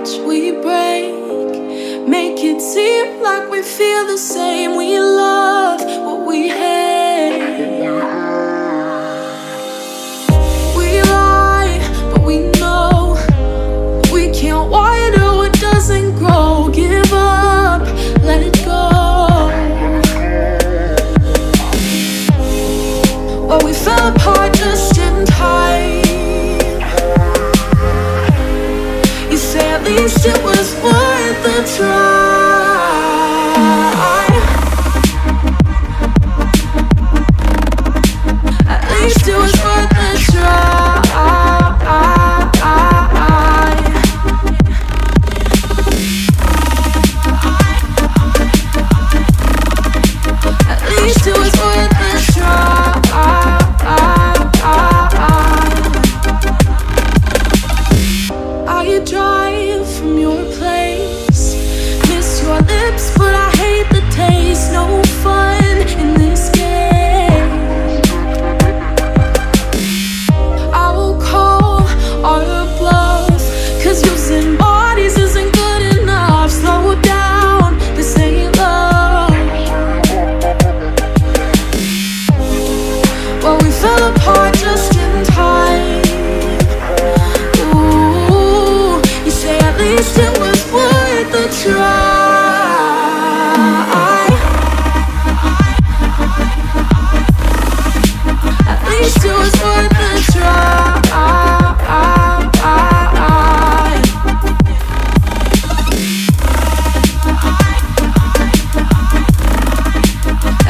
much we break, make it seem like we feel the same. We love what we hate. We lie, but we know we can't water what doesn't grow. Give up, let it go. Well, we fell apart just in time. You say at least it was worth the try. At least it was worth the try. At least it was worth the try. I drive from your place, miss your lips, but I hate the taste. No fun in this game. I will call our bluff, 'cause using bodies isn't good enough. Slow down, this ain't love. Well, we fell apart just in time. At least it was worth the try. At least it was worth the try.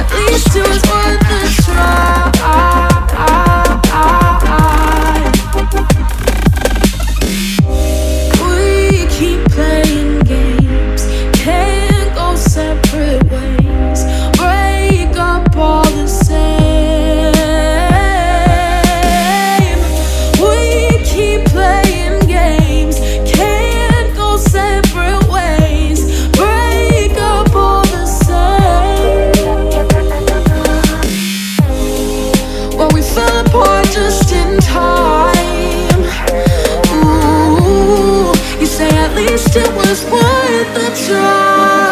At least it was worth the try. Just in time. Ooh, you say at least it was worth the try.